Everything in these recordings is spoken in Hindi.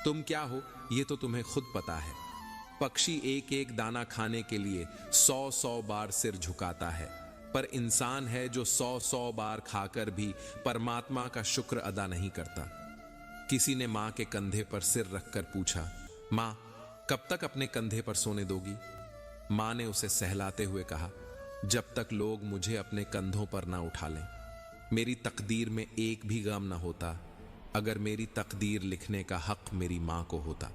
तुम क्या हो ये तो तुम्हें खुद पता है। पक्षी एक एक दाना खाने के लिए 100-100 बार सिर झुकाता है, पर इंसान है जो 100-100 बार खाकर भी परमात्मा का शुक्र अदा नहीं करता। किसी ने मां के कंधे पर सिर रखकर पूछा, मां कब तक अपने कंधे पर सोने दोगी? मां ने उसे सहलाते हुए कहा, जब तक लोग मुझे अपने कंधों पर ना उठा लें। मेरी तकदीर में एक भी गम ना होता अगर मेरी तकदीर लिखने का हक मेरी मां को होता।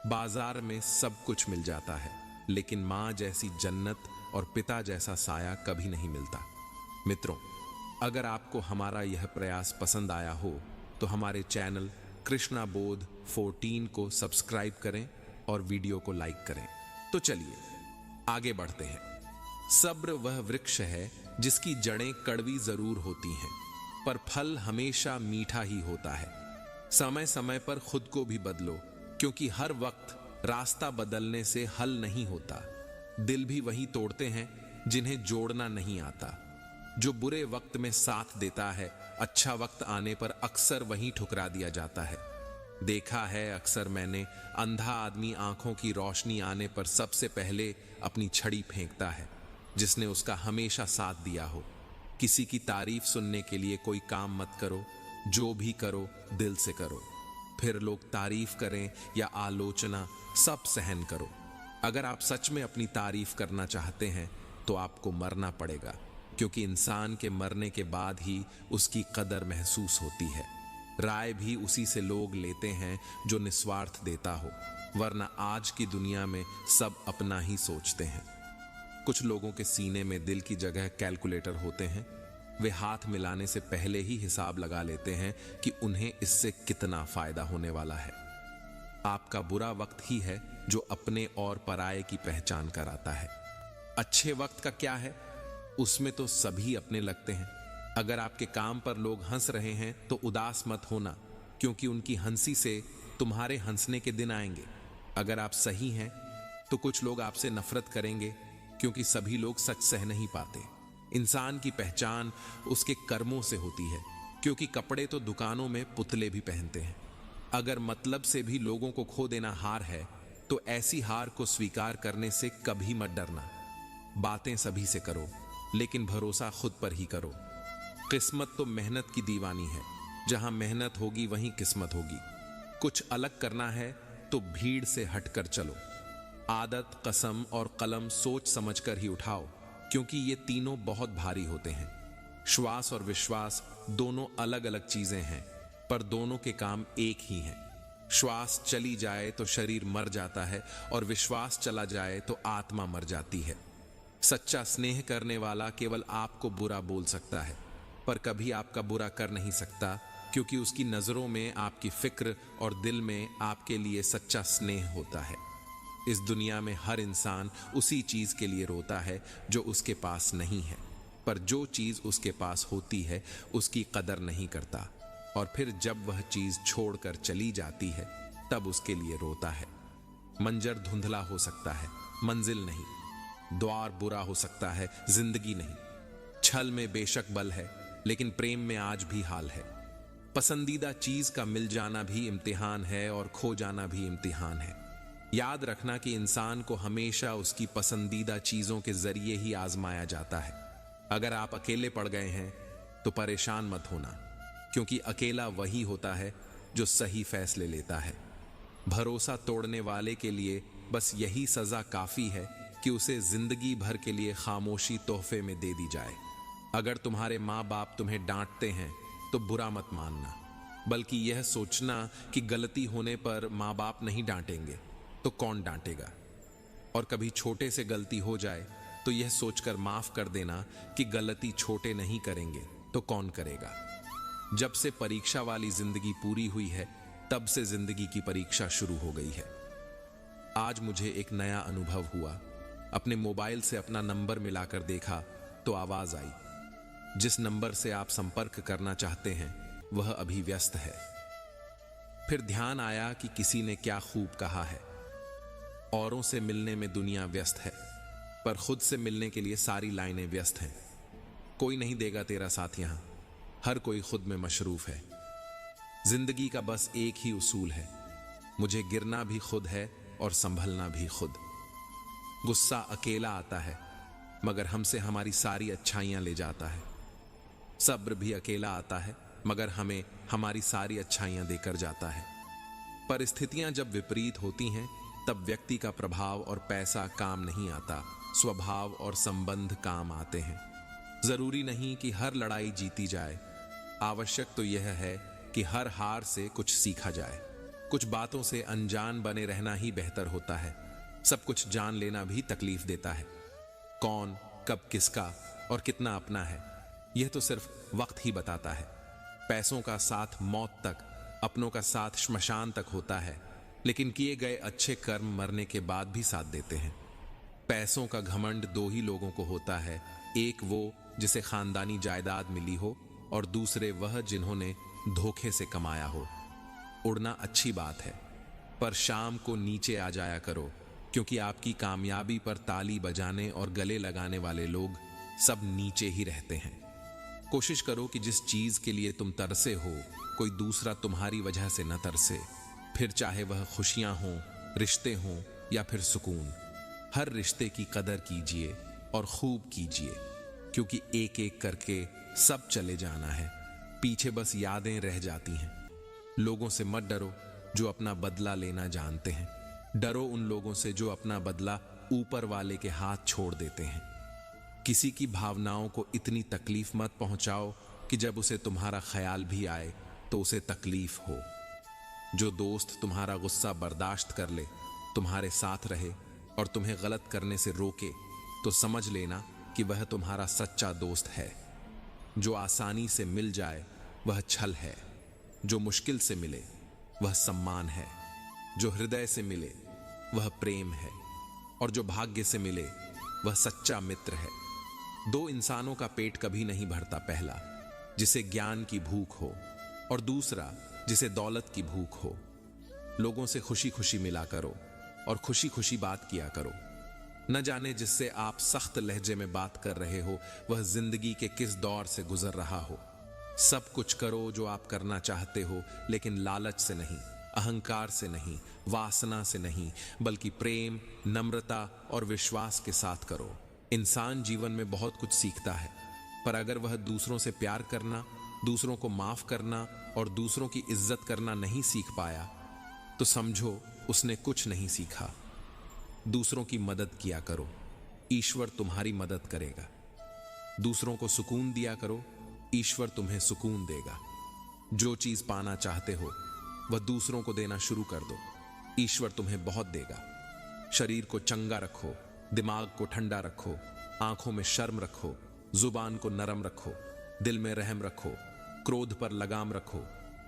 बाजार में सब कुछ मिल जाता है, लेकिन मां जैसी जन्नत और पिता जैसा साया कभी नहीं मिलता। मित्रों, अगर आपको हमारा यह प्रयास पसंद आया हो तो हमारे चैनल कृष्णा बोध 14 को सब्सक्राइब करें और वीडियो को लाइक करें। तो चलिए आगे बढ़ते हैं। सब्र वह वृक्ष है जिसकी जड़ें कड़वी जरूर होती हैं, पर फल हमेशा मीठा ही होता है। समय समय पर खुद को भी बदलो, क्योंकि हर वक्त रास्ता बदलने से हल नहीं होता। दिल भी वही तोड़ते हैं जिन्हें जोड़ना नहीं आता। जो बुरे वक्त में साथ देता है, अच्छा वक्त आने पर अक्सर वहीं ठुकरा दिया जाता है। देखा है अक्सर मैंने, अंधा आदमी आंखों की रोशनी आने पर सबसे पहले अपनी छड़ी फेंकता है जिसने उसका हमेशा साथ दिया हो। किसी की तारीफ सुनने के लिए कोई काम मत करो, जो भी करो दिल से करो। फिर लोग तारीफ करें या आलोचना, सब सहन करो। अगर आप सच में अपनी तारीफ करना चाहते हैं तो आपको मरना पड़ेगा, क्योंकि इंसान के मरने के बाद ही उसकी कदर महसूस होती है। राय भी उसी से लोग लेते हैं जो निस्वार्थ देता हो, वरना आज की दुनिया में सब अपना ही सोचते हैं। कुछ लोगों के सीने में दिल की जगह कैलकुलेटर होते हैं। वे हाथ मिलाने से पहले ही हिसाब लगा लेते हैं कि उन्हें इससे कितना फायदा होने वाला है। आपका बुरा वक्त ही है जो अपने और पराये की पहचान कराता है। अच्छे वक्त का क्या है? उसमें तो सभी अपने लगते हैं। अगर आपके काम पर लोग हंस रहे हैं तो उदास मत होना, क्योंकि उनकी हंसी से तुम्हारे हंसने के दिन आएंगे। अगर आप सही हैं तो कुछ लोग आपसे नफरत करेंगे, क्योंकि सभी लोग सच सह नहीं पाते। इंसान की पहचान उसके कर्मों से होती है, क्योंकि कपड़े तो दुकानों में पुतले भी पहनते हैं। अगर मतलब से भी लोगों को खो देना हार है, तो ऐसी हार को स्वीकार करने से कभी मत डरना। बातें सभी से करो, लेकिन भरोसा खुद पर ही करो। किस्मत तो मेहनत की दीवानी है, जहां मेहनत होगी वहीं किस्मत होगी। कुछ अलग करना है तो भीड़ से हटकर चलो। आदत, कसम और कलम सोच समझकर ही उठाओ, क्योंकि ये तीनों बहुत भारी होते हैं। श्वास और विश्वास दोनों अलग अलग चीजें हैं, पर दोनों के काम एक ही हैं। श्वास चली जाए तो शरीर मर जाता है, और विश्वास चला जाए तो आत्मा मर जाती है। सच्चा स्नेह करने वाला केवल आपको बुरा बोल सकता है, पर कभी आपका बुरा कर नहीं सकता, क्योंकि उसकी नजरों में आपकी फिक्र और दिल में आपके लिए सच्चा स्नेह होता है। इस दुनिया में हर इंसान उसी चीज के लिए रोता है जो उसके पास नहीं है, पर जो चीज उसके पास होती है उसकी कदर नहीं करता, और फिर जब वह चीज छोड़कर चली जाती है तब उसके लिए रोता है। मंजर धुंधला हो सकता है, मंजिल नहीं। द्वार बुरा हो सकता है, जिंदगी नहीं। छल में बेशक बल है, लेकिन प्रेम में आज भी हाल है। पसंदीदा चीज का मिल जाना भी इम्तिहान है और खो जाना भी इम्तिहान है। याद रखना कि इंसान को हमेशा उसकी पसंदीदा चीजों के जरिए ही आजमाया जाता है। अगर आप अकेले पड़ गए हैं तो परेशान मत होना, क्योंकि अकेला वही होता है जो सही फैसले लेता है। भरोसा तोड़ने वाले के लिए बस यही सजा काफी है कि उसे जिंदगी भर के लिए खामोशी तोहफे में दे दी जाए। अगर तुम्हारे माँ बाप तुम्हें डांटते हैं तो बुरा मत मानना, बल्कि यह सोचना कि गलती होने पर माँ बाप नहीं डांटेंगे तो कौन डांटेगा। और कभी छोटे से गलती हो जाए तो यह सोचकर माफ कर देना कि गलती छोटे नहीं करेंगे तो कौन करेगा। जब से परीक्षा वाली जिंदगी पूरी हुई है, तब से जिंदगी की परीक्षा शुरू हो गई है। आज मुझे एक नया अनुभव हुआ। अपने मोबाइल से अपना नंबर मिलाकर देखा तो आवाज आई, जिस नंबर से आप संपर्क करना चाहते हैं वह अभी व्यस्त है। फिर ध्यान आया कि किसी ने क्या खूब कहा है, औरों से मिलने में दुनिया व्यस्त है, पर खुद से मिलने के लिए सारी लाइनें व्यस्त हैं। कोई नहीं देगा तेरा साथ यहां, हर कोई खुद में मशरूफ है। जिंदगी का बस एक ही उसूल है, मुझे गिरना भी खुद है और संभलना भी खुद। गुस्सा अकेला आता है मगर हमसे हमारी सारी अच्छाइयां ले जाता है। सब्र भी अकेला आता है मगर हमें हमारी सारी अच्छाइयां देकर जाता है। परिस्थितियां जब विपरीत होती हैं तब व्यक्ति का प्रभाव और पैसा काम नहीं आता, स्वभाव और संबंध काम आते हैं। जरूरी नहीं कि हर लड़ाई जीती जाए, आवश्यक तो यह है कि हर हार से कुछ सीखा जाए। कुछ बातों से अनजान बने रहना ही बेहतर होता है। सब कुछ जान लेना भी तकलीफ देता है। कौन कब किसका और कितना अपना है यह तो सिर्फ वक्त ही बताता है। पैसों का साथ मौत तक, अपनों का साथ श्मशान तक होता है, लेकिन किए गए अच्छे कर्म मरने के बाद भी साथ देते हैं। पैसों का घमंड दो ही लोगों को होता है, एक वो जिसे खानदानी जायदाद मिली हो और दूसरे वह जिन्होंने धोखे से कमाया हो। उड़ना अच्छी बात है पर शाम को नीचे आ जाया करो, क्योंकि आपकी कामयाबी पर ताली बजाने और गले लगाने वाले लोग सब नीचे ही रहते हैं। कोशिश करो कि जिस चीज के लिए तुम तरसे हो कोई दूसरा तुम्हारी वजह से न तरसे, फिर चाहे वह खुशियां हों, रिश्ते हों या फिर सुकून। हर रिश्ते की कदर कीजिए और खूब कीजिए, क्योंकि एक एक करके सब चले जाना है, पीछे बस यादें रह जाती हैं। लोगों से मत डरो जो अपना बदला लेना जानते हैं, डरो उन लोगों से जो अपना बदला ऊपर वाले के हाथ छोड़ देते हैं। किसी की भावनाओं को इतनी तकलीफ मत पहुंचाओ कि जब उसे तुम्हारा ख्याल भी आए तो उसे तकलीफ हो। जो दोस्त तुम्हारा गुस्सा बर्दाश्त कर ले, तुम्हारे साथ रहे और तुम्हें गलत करने से रोके, तो समझ लेना कि वह तुम्हारा सच्चा दोस्त है। जो आसानी से मिल जाए वह छल है, जो मुश्किल से मिले वह सम्मान है, जो हृदय से मिले वह प्रेम है, और जो भाग्य से मिले वह सच्चा मित्र है। दो इंसानों का पेट कभी नहीं भरता, पहला जिसे ज्ञान की भूख हो और दूसरा जिसे दौलत की भूख हो। लोगों से खुशी खुशी मिला करो और खुशी खुशी बात किया करो। न जाने जिससे आप सख्त लहजे में बात कर रहे हो वह जिंदगी के किस दौर से गुजर रहा हो। सब कुछ करो जो आप करना चाहते हो, लेकिन लालच से नहीं, अहंकार से नहीं, वासना से नहीं, बल्कि प्रेम, नम्रता और विश्वास के साथ करो। इंसान जीवन में बहुत कुछ सीखता है, पर अगर वह दूसरों से प्यार करना, दूसरों को माफ करना और दूसरों की इज्जत करना नहीं सीख पाया तो समझो उसने कुछ नहीं सीखा। दूसरों की मदद किया करो, ईश्वर तुम्हारी मदद करेगा। दूसरों को सुकून दिया करो, ईश्वर तुम्हें सुकून देगा। जो चीज पाना चाहते हो वह दूसरों को देना शुरू कर दो, ईश्वर तुम्हें बहुत देगा। शरीर को चंगा रखो, दिमाग को ठंडा रखो, आंखों में शर्म रखो, जुबान को नरम रखो, दिल में रहम रखो, क्रोध पर लगाम रखो,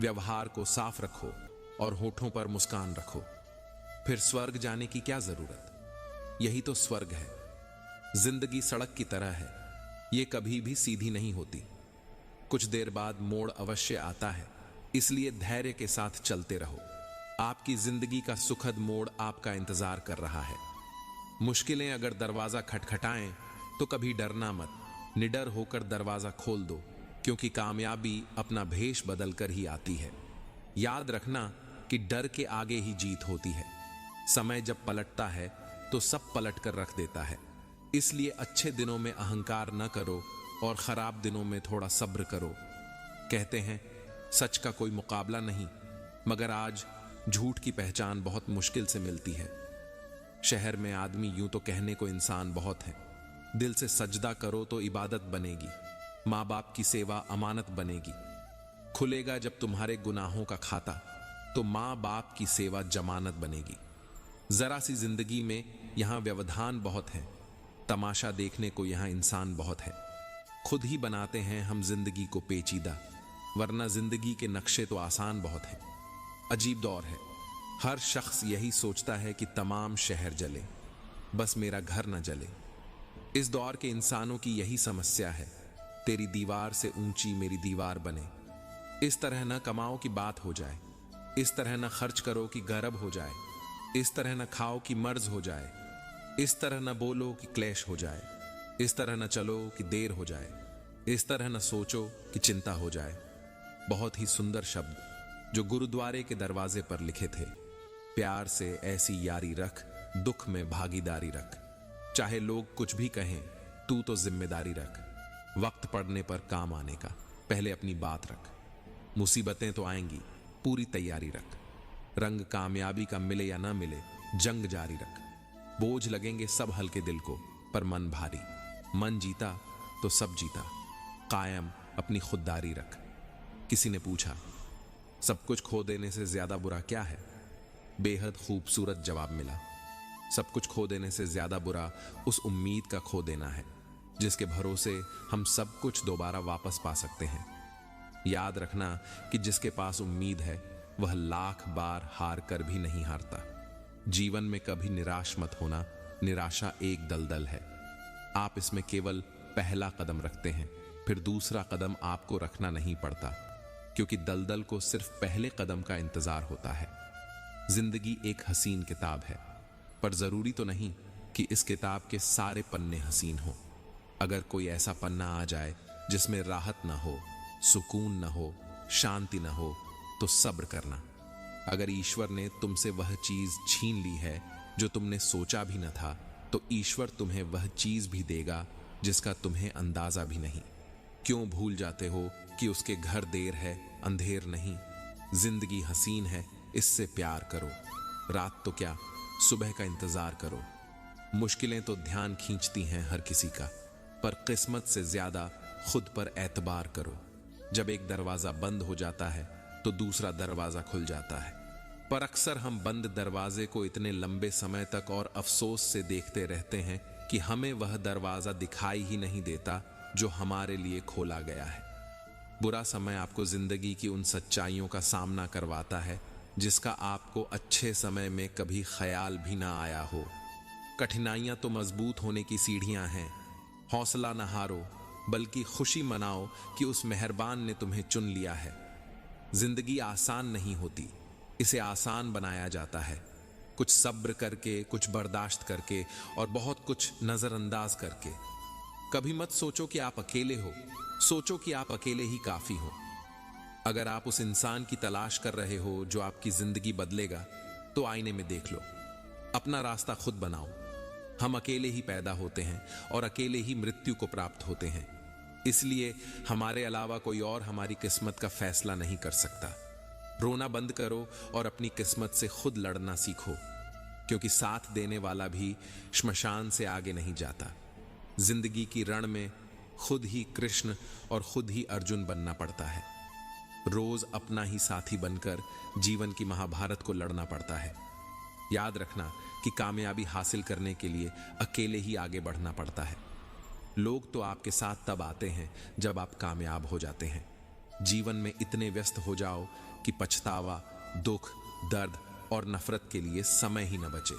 व्यवहार को साफ रखो और होठों पर मुस्कान रखो। फिर स्वर्ग जाने की क्या जरूरत? यही तो स्वर्ग है। जिंदगी सड़क की तरह है, ये कभी भी सीधी नहीं होती। कुछ देर बाद मोड़ अवश्य आता है, इसलिए धैर्य के साथ चलते रहो। आपकी जिंदगी का सुखद मोड़ आपका इंतजार कर रहा है। मुश्किलें अगर दरवाजा खटखटाएं तो कभी डरना मत, निडर होकर दरवाजा खोल दो, क्योंकि कामयाबी अपना भेष बदलकर ही आती है। याद रखना कि डर के आगे ही जीत होती है। समय जब पलटता है तो सब पलट कर रख देता है। इसलिए अच्छे दिनों में अहंकार न करो और खराब दिनों में थोड़ा सब्र करो। कहते हैं सच का कोई मुकाबला नहीं, मगर आज झूठ की पहचान बहुत मुश्किल से मिलती है। शहर में आदमी यूं तो कहने को इंसान बहुत है। दिल से सजदा करो तो इबादत बनेगी, माँ बाप की सेवा अमानत बनेगी। खुलेगा जब तुम्हारे गुनाहों का खाता तो माँ बाप की सेवा जमानत बनेगी। जरा सी जिंदगी में यहाँ व्यवधान बहुत है, तमाशा देखने को यहाँ इंसान बहुत है। खुद ही बनाते हैं हम जिंदगी को पेचीदा, वरना जिंदगी के नक्शे तो आसान बहुत हैं। अजीब दौर है, हर शख्स यही सोचता है कि तमाम शहर जले, बस मेरा घर न जले। इस दौर के इंसानों की यही समस्या है, तेरी दीवार से ऊंची मेरी दीवार बने। इस तरह न कमाओ कि बात हो जाए, इस तरह न खर्च करो कि गरब हो जाए, इस तरह न खाओ कि मर्ज हो जाए, इस तरह न बोलो कि क्लेश हो जाए, इस तरह न चलो कि देर हो जाए, इस तरह न सोचो कि चिंता हो जाए। बहुत ही सुंदर शब्द जो गुरुद्वारे के दरवाजे पर लिखे थे। प्यार से ऐसी यारी रख, दुख में भागीदारी रख। चाहे लोग कुछ भी कहें, तू तो जिम्मेदारी रख। वक्त पड़ने पर काम आने का पहले अपनी बात रख। मुसीबतें तो आएंगी, पूरी तैयारी रख। रंग कामयाबी का मिले या ना मिले, जंग जारी रख। बोझ लगेंगे सब हल्के दिल को, पर मन भारी। मन जीता तो सब जीता, कायम अपनी खुददारी रख। किसी ने पूछा, सब कुछ खो देने से ज्यादा बुरा क्या है? बेहद खूबसूरत जवाब मिला, सब कुछ खो देने से ज्यादा बुरा उस उम्मीद का खो देना है जिसके भरोसे हम सब कुछ दोबारा वापस पा सकते हैं। याद रखना कि जिसके पास उम्मीद है वह लाख बार हार कर भी नहीं हारता। जीवन में कभी निराश मत होना, निराशा एक दलदल है। आप इसमें केवल पहला कदम रखते हैं, फिर दूसरा कदम आपको रखना नहीं पड़ता, क्योंकि दलदल को सिर्फ पहले कदम का इंतजार होता है। जिंदगी एक हसीन किताब है, पर जरूरी तो नहीं कि इस किताब के सारे पन्ने हसीन हो। अगर कोई ऐसा पन्ना आ जाए जिसमें राहत ना हो, सुकून ना हो, शांति ना हो, तो सब्र करना। अगर ईश्वर ने तुमसे वह चीज छीन ली है जो तुमने सोचा भी न था, तो ईश्वर तुम्हें वह चीज भी देगा जिसका तुम्हें अंदाजा भी नहीं। क्यों भूल जाते हो कि उसके घर देर है, अंधेर नहीं। जिंदगी हसीन है, इससे प्यार करो। रात तो क्या, सुबह का इंतजार करो। मुश्किलें तो ध्यान खींचती हैं हर किसी का, पर किस्मत से ज्यादा खुद पर एतबार करो। जब एक दरवाजा बंद हो जाता है तो दूसरा दरवाजा खुल जाता है, पर अक्सर हम बंद दरवाजे को इतने लंबे समय तक और अफसोस से देखते रहते हैं कि हमें वह दरवाजा दिखाई ही नहीं देता जो हमारे लिए खोला गया है। बुरा समय आपको जिंदगी की उन सच्चाइयों का सामना करवाता है जिसका आपको अच्छे समय में कभी ख्याल भी ना आया हो। कठिनाइयां तो मजबूत होने की सीढ़ियां हैं। हौसला न हारो, बल्कि खुशी मनाओ कि उस मेहरबान ने तुम्हें चुन लिया है। जिंदगी आसान नहीं होती, इसे आसान बनाया जाता है। कुछ सब्र करके, कुछ बर्दाश्त करके और बहुत कुछ नजरअंदाज करके। कभी मत सोचो कि आप अकेले हो, सोचो कि आप अकेले ही काफी हो। अगर आप उस इंसान की तलाश कर रहे हो जो आपकी जिंदगी बदलेगा, तो आईने में देख लो, अपना रास्ता खुद बनाओ। हम अकेले ही पैदा होते हैं और अकेले ही मृत्यु को प्राप्त होते हैं, इसलिए हमारे अलावा कोई और हमारी किस्मत का फैसला नहीं कर सकता। रोना बंद करो और अपनी किस्मत से खुद लड़ना सीखो, क्योंकि साथ देने वाला भी श्मशान से आगे नहीं जाता। जिंदगी की रण में खुद ही कृष्ण और खुद ही अर्जुन बनना पड़ता है। रोज अपना ही साथी बनकर जीवन की महाभारत को लड़ना पड़ता है। याद रखना कि कामयाबी हासिल करने के लिए अकेले ही आगे बढ़ना पड़ता है। लोग तो आपके साथ तब आते हैं जब आप कामयाब हो जाते हैं। जीवन में इतने व्यस्त हो जाओ कि पछतावा, दुख, दर्द और नफरत के लिए समय ही न बचे।